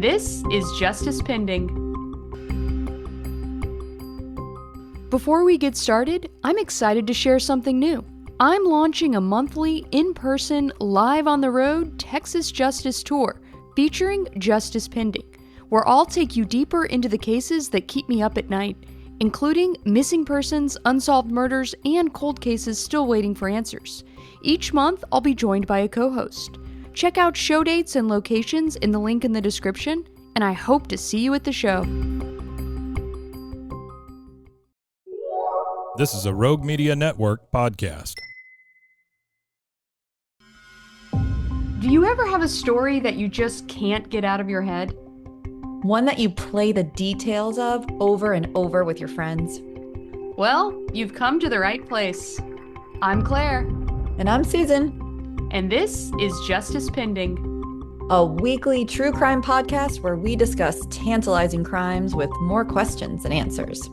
and this is Justice Pending. Before we get started, I'm excited to share something new. I'm launching a monthly, in-person, live on the road Texas Justice Tour featuring Justice Pending, where I'll take you deeper into the cases that keep me up at night, including missing persons, unsolved murders, and cold cases still waiting for answers. Each month, I'll be joined by a co-host. Check out show dates and locations in the link in the description, and I hope to see you at the show. This is a Rogue Media Network podcast. Do you ever have a story that you just can't get out of your head? One that you play the details of over and over with your friends? Well, you've come to the right place. I'm Claire. And I'm Susan. And this is Justice Pending, a weekly true crime podcast where we discuss tantalizing crimes with more questions than answers.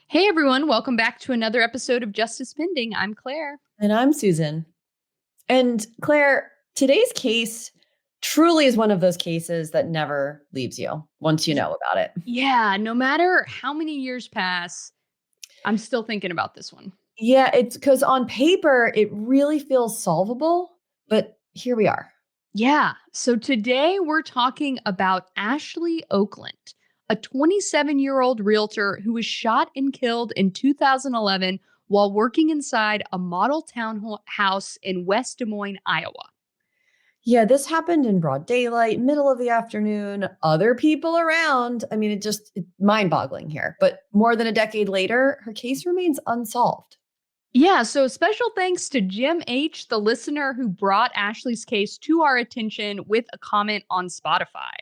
Hey everyone, welcome back to another episode of Justice Pending. I'm Claire. And I'm Susan. And Claire, today's case truly is one of those cases that never leaves you once you know about it. Yeah, no matter how many years pass, I'm still thinking about this one. Yeah, it's because on paper, it really feels solvable, but here we are. Yeah, so today we're talking about Ashley Okland, a 27-year-old realtor who was shot and killed in 2011 while working inside a model townhouse in West Des Moines, Iowa. Yeah, this happened in broad daylight, middle of the afternoon, other people around. I mean, it's mind-boggling here. But more than a decade later, her case remains unsolved. Yeah, so special thanks to Jim H., the listener who brought Ashley's case to our attention with a comment on Spotify.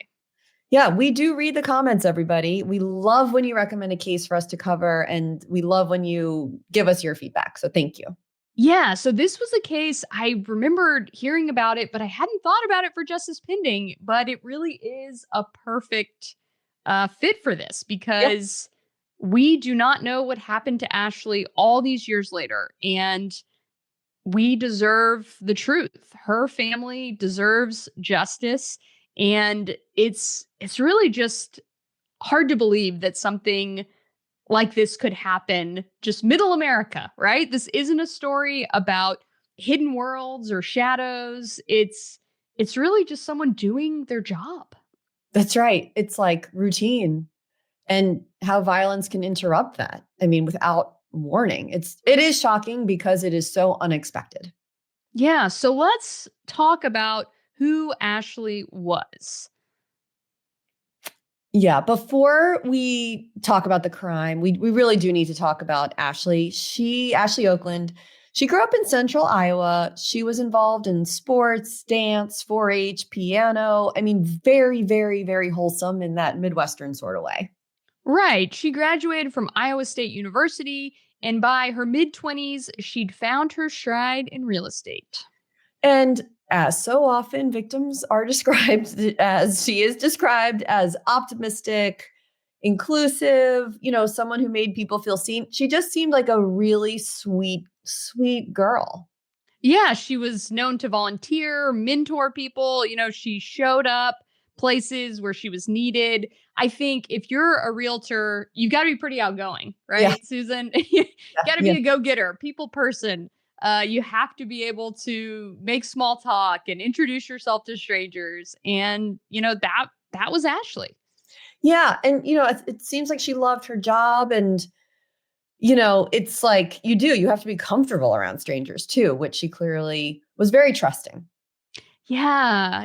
Yeah, we do read the comments, everybody. We love when you recommend a case for us to cover, and we love when you give us your feedback. So thank you. Yeah, so this was a case I remembered hearing about it, but I hadn't thought about it for Justice Pending. But it really is a perfect fit for this because we do not know what happened to Ashley all these years later, and we deserve the truth. Her family deserves justice, and it's really just hard to believe that something like this could happen just middle America, right? This isn't a story about hidden worlds or shadows. It's really just someone doing their job. That's right. It's like routine and how violence can interrupt that. I mean, without warning. It is shocking because it is so unexpected. Yeah, so let's talk about who Ashley was. Yeah, before we talk about the crime, we really do need to talk about Ashley. Ashley Okland, she grew up in central Iowa. She was involved in sports, dance, 4-H, piano. I mean, very, very, very wholesome in that Midwestern sort of way. Right. She graduated from Iowa State University, and by her mid-20s, she'd found her stride in real estate. And as so often, victims are described as, she is described as optimistic, inclusive, someone who made people feel seen. She just seemed like a really sweet, sweet girl. Yeah, she was known to volunteer, mentor people. She showed up places where she was needed. I think if you're a realtor, you've got to be pretty outgoing, right, yeah. Susan? You got to be a go-getter, people person. You have to be able to make small talk and introduce yourself to strangers. And, that was Ashley. Yeah. And, it seems like she loved her job. And, it's like you have to be comfortable around strangers too, which she clearly was very trusting. Yeah.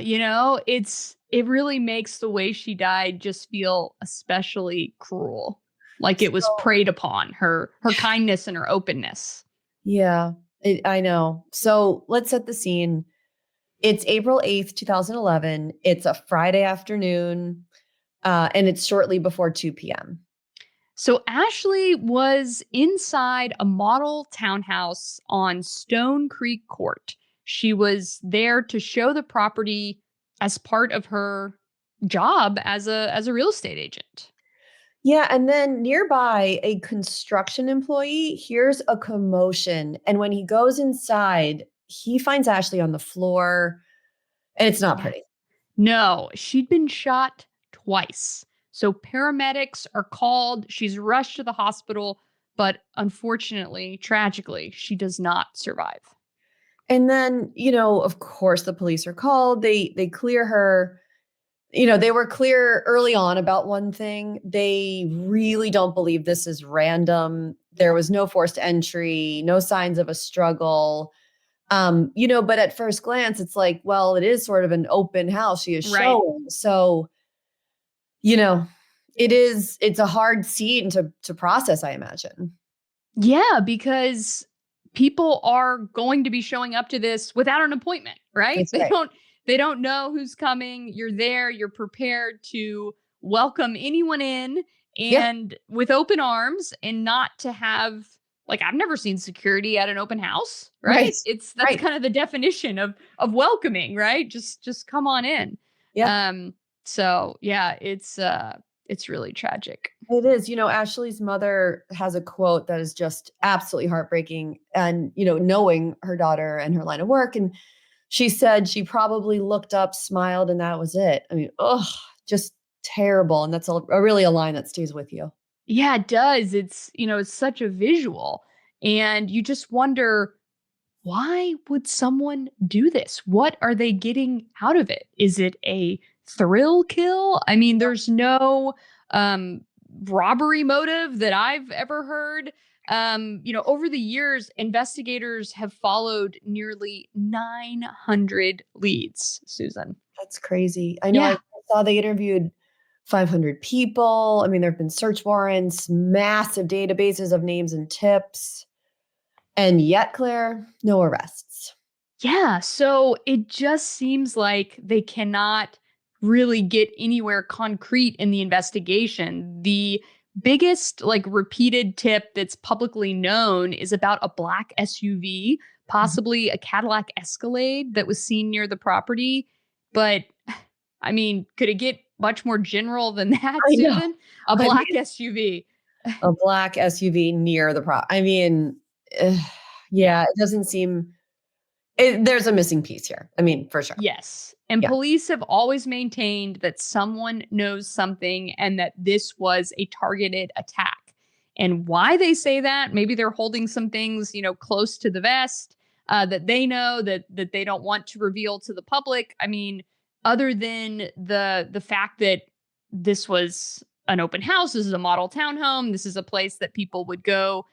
It really makes the way she died just feel especially cruel. Like it was preyed upon, her kindness and her openness. Yeah. I know. So let's set the scene. It's April 8th, 2011. It's a Friday afternoon, and it's shortly before 2 p.m. So Ashley was inside a model townhouse on Stone Creek Court. She was there to show the property as part of her job as a real estate agent. Yeah, and then nearby, a construction employee hears a commotion. And when he goes inside, he finds Ashley on the floor, and it's not pretty. No, she'd been shot twice. So paramedics are called. She's rushed to the hospital, but unfortunately, tragically, she does not survive. And then, of course the police are called. They clear her. They were clear early on about one thing. They really don't believe this is random. There was no forced entry, no signs of a struggle. But at first glance, it's like, well, it is sort of an open house. She is Right. showing. So, you know, it's a hard scene to process, I imagine. Yeah, because people are going to be showing up to this without an appointment, right? That's right. They don't know who's coming. You're there, you're prepared to welcome anyone in Yeah, and with open arms and not to have like I've never seen security at an open house, right. right? It's that's Right. kind of the definition of welcoming, right? Just come on in. Yeah. Um so yeah, it's really tragic. It is. Ashley's mother has a quote that is just absolutely heartbreaking. And, knowing her daughter and her line of work. And she said she probably looked up, smiled, and that was it. I mean, ugh, just terrible. And that's really a line that stays with you. Yeah, it does. It's such a visual. And you just wonder, why would someone do this? What are they getting out of it? Is it a thrill kill? I mean, there's no um, robbery motive that I've ever heard. Over the years, investigators have followed nearly 900 leads, Susan. That's crazy. I know I Yeah. saw they interviewed 500 people. I mean, there have been search warrants, massive databases of names and tips. And yet, Claire, no arrests. Yeah, so it just seems like they cannot really get anywhere concrete in the investigation. The biggest repeated tip that's publicly known is about a black SUV, Mhm. possibly a Cadillac Escalade that was seen near the property. But I mean, could it get much more general than that, I know. Susan? A I black mean, SUV. a black SUV near the I mean, ugh, Yeah. yeah, it doesn't seem there's a missing piece here. I mean, for sure. Yes. And Yeah. police have always maintained that someone knows something and that this was a targeted attack. And why they say that, maybe they're holding some things, close to the vest that they know that they don't want to reveal to the public. I mean, other than the fact that this was an open house, this is a model townhome, this is a place that people would go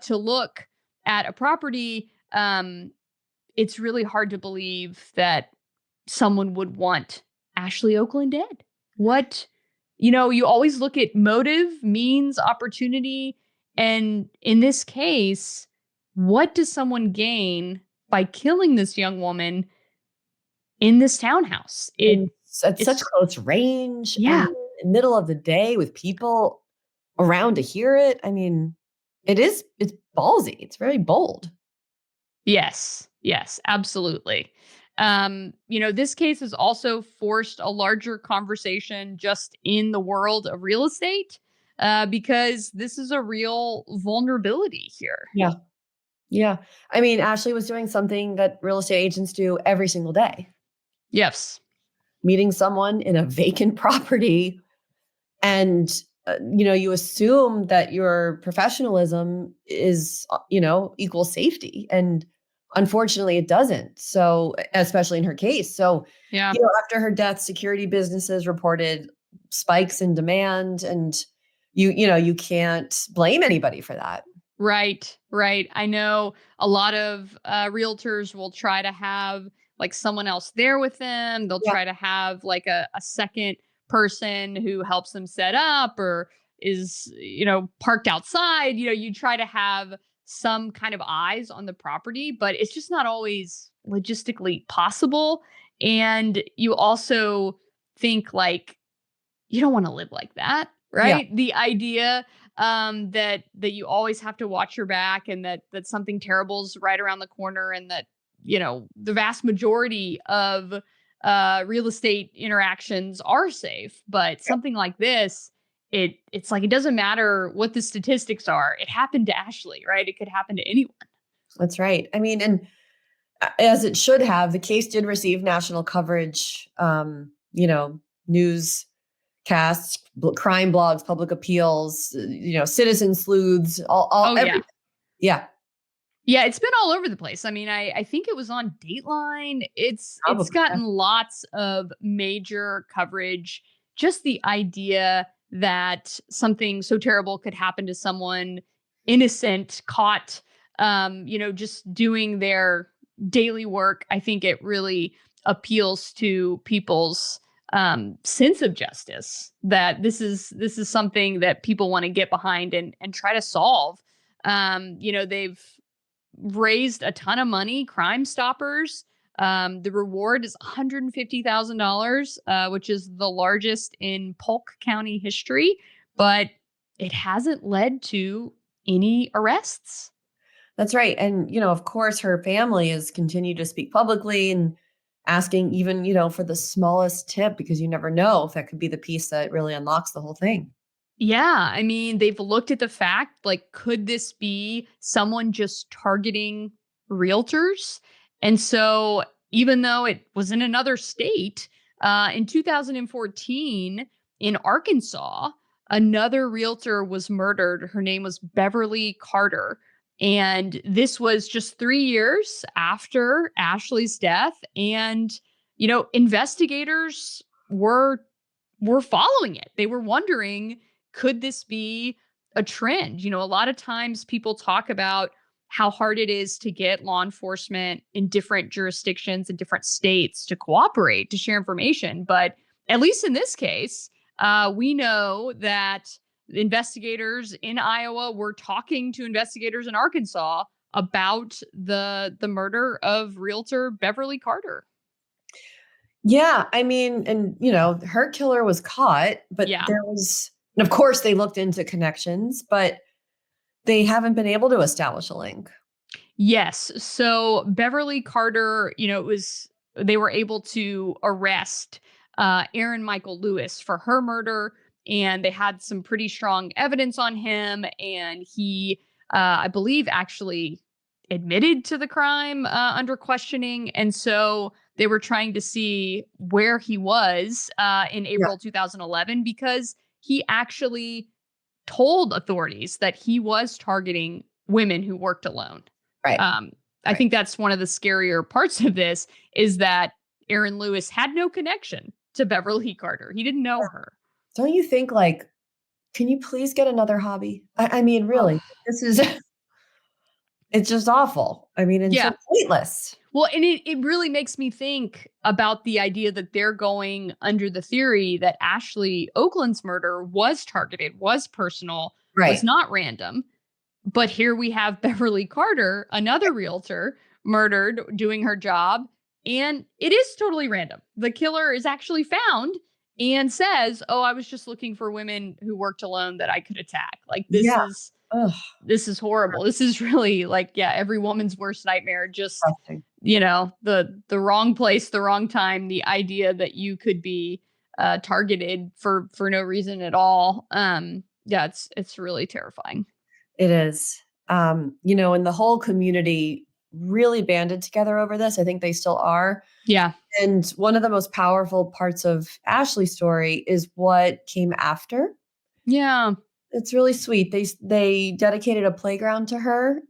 to look at a property. It's really hard to believe that someone would want Ashley Okland dead. You always look at motive, means, opportunity. And in this case, what does someone gain by killing this young woman in this townhouse? And at such It's, close range and yeah. middle of the day with people around to hear it. I mean, it's ballsy. It's very bold. Yes. Yes, absolutely. This case has also forced a larger conversation just in the world of real estate because this is a real vulnerability here. Yeah. Yeah. I mean, Ashley was doing something that real estate agents do every single day, Yes. meeting someone in a vacant property. And, you assume that your professionalism is, equals safety. And unfortunately, it doesn't. So, especially in her case. So, Yeah. after her death, security businesses reported spikes in demand. And you can't blame anybody for that. Right. Right. I know a lot of realtors will try to have someone else there with them. They'll Yeah. try to have a second person who helps them set up or is, parked outside. You try to have some kind of eyes on the property, but it's just not always logistically possible. And you also think you don't want to live like that, Yeah. right? The idea that you always have to watch your back and that something terrible's right around the corner and that the vast majority of real estate interactions are safe, but something like this, it's like it doesn't matter what the statistics are. It happened to Ashley, right? It could happen to anyone. That's right. I mean, and as it should have, the case did receive national coverage. newscasts, crime blogs, public appeals, citizen sleuths, all Oh, yeah. everything. Yeah, Yeah, it's been all over the place. I mean, I think it was on Dateline. It's probably. Yeah. gotten lots of major coverage. Just the idea that something so terrible could happen to someone innocent, caught, just doing their daily work. I think it really appeals to people's sense of justice. That this is something that people want to get behind and try to solve. They've raised a ton of money, Crime Stoppers. The reward is $150,000, which is the largest in Polk County history, but it hasn't led to any arrests. That's right. And, of course, her family has continued to speak publicly and asking even, for the smallest tip, because you never know if that could be the piece that really unlocks the whole thing. Yeah, I mean, they've looked at the fact, like, could this be someone just targeting realtors? And so, even though it was in another state, in 2014 in Arkansas, another realtor was murdered. Her name was Beverly Carter. And this was just 3 years after Ashley's death. And, investigators were following it. They were wondering, could this be a trend? A lot of times people talk about how hard it is to get law enforcement in different jurisdictions and different states to cooperate, to share information. But at least in this case, we know that investigators in Iowa were talking to investigators in Arkansas about the murder of realtor Beverly Carter. Yeah, I mean, and her killer was caught, but Yeah. and of course they looked into connections, but they haven't been able to establish a link. Yes. So Beverly Carter, they were able to arrest Aaron Michael Lewis for her murder, and they had some pretty strong evidence on him. And he, I believe, actually admitted to the crime under questioning. And so they were trying to see where he was in Yeah, April 2011, because he actually told authorities that he was targeting women who worked alone. right, Um, I right. think that's one of the scarier parts of this, is that Aaron Lewis had no connection to Beverly Carter. He didn't know her. Don't you think, like, can you please get another hobby? I mean, Oh, really, this is it's just awful. I mean, and so yeah. pointless. Well, and it really makes me think about the idea that they're going under the theory that Ashley Okland's murder was targeted, was personal, was Right. not random. But here we have Beverly Carter, another realtor, murdered doing her job. And it is totally random. The killer is actually found and says, "Oh, I was just looking for women who worked alone that I could attack." Like, this Yeah. is Ugh, this is horrible. This is really, like, yeah, every woman's worst nightmare. Just, disgusting. the wrong place, the wrong time, the idea that you could be targeted for no reason at all. Yeah, it's really terrifying. It is. And the whole community really banded together over this. I think they still are. Yeah. And one of the most powerful parts of Ashley's story is what came after. Yeah. It's really sweet. They dedicated a playground to her,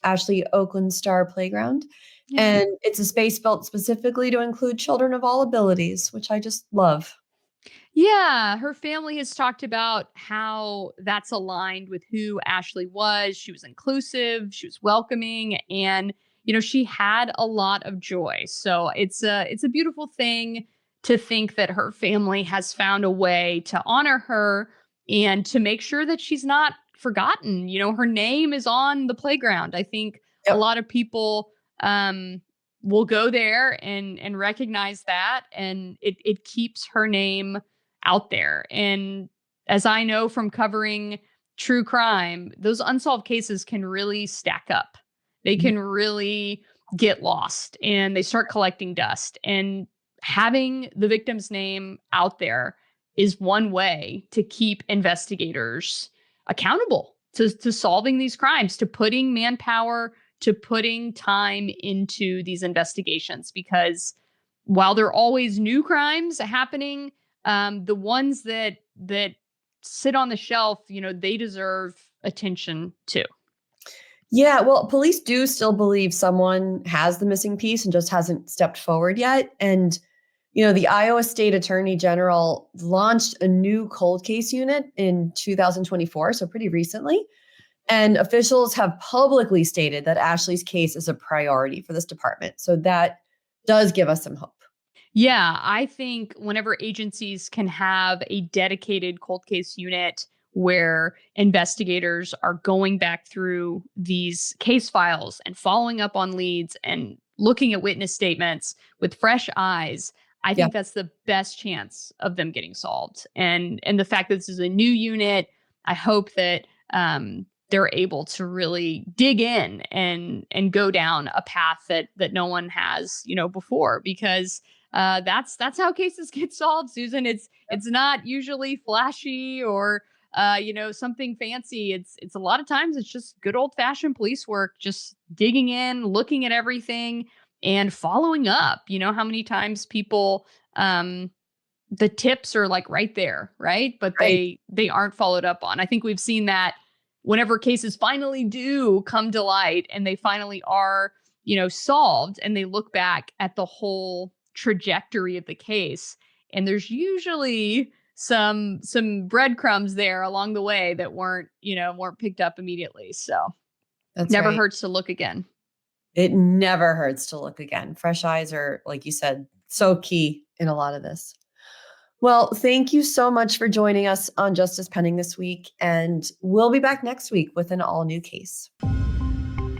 Ashley Okland Star Playground, Yeah. and it's a space built specifically to include children of all abilities, which I just love. Yeah, her family has talked about how that's aligned with who Ashley was. She was inclusive, she was welcoming, and she had a lot of joy. So it's a beautiful thing to think that her family has found a way to honor her and to make sure that she's not forgotten. Her name is on the playground. I think a Yep. lot of people will go there and recognize that, and it keeps her name out there. And as I know from covering true crime, those unsolved cases can really stack up. They Yeah. can really get lost and they start collecting dust. And having the victim's name out there is one way to keep investigators accountable to solving these crimes, to putting manpower, to putting time into these investigations, because while there are always new crimes happening, the ones that sit on the shelf, they deserve attention too. Yeah, well, police do still believe someone has the missing piece and just hasn't stepped forward yet. And, the Iowa State Attorney General launched a new cold case unit in 2024, so pretty recently. And officials have publicly stated that Ashley's case is a priority for this department. So that does give us some hope. Yeah, I think whenever agencies can have a dedicated cold case unit where investigators are going back through these case files and following up on leads and looking at witness statements with fresh eyes, I Yeah, think that's the best chance of them getting solved. And the fact that this is a new unit, I hope that they're able to really dig in and go down a path that no one has, before, because that's how cases get solved, Susan. It's not usually flashy or something fancy. It's a lot of times it's just good old fashioned police work, just digging in, looking at everything, and following up. You know how many times people the tips are like right there, right? But right. they aren't followed up on. I think we've seen that whenever cases finally do come to light and they finally are, solved, and they look back at the whole trajectory of the case, and there's usually some breadcrumbs there along the way that weren't picked up immediately. So That's never right. hurts to look again. It never hurts to look again. Fresh eyes are, like you said, so key in a lot of this. Well, thank you so much for joining us on Justice Pending this week. And we'll be back next week with an all new case.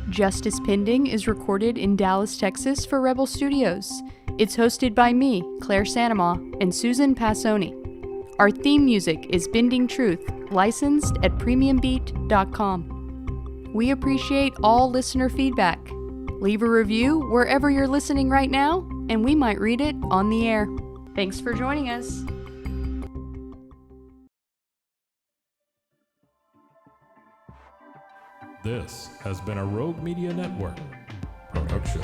Justice Pending is recorded in Dallas, Texas for Rebel Studios. It's hosted by me, Claire Sanama, and Susan Passoni. Our theme music is Bending Truth, licensed at premiumbeat.com. We appreciate all listener feedback. Leave a review wherever you're listening right now, and we might read it on the air. Thanks for joining us. This has been a Rogue Media Network production.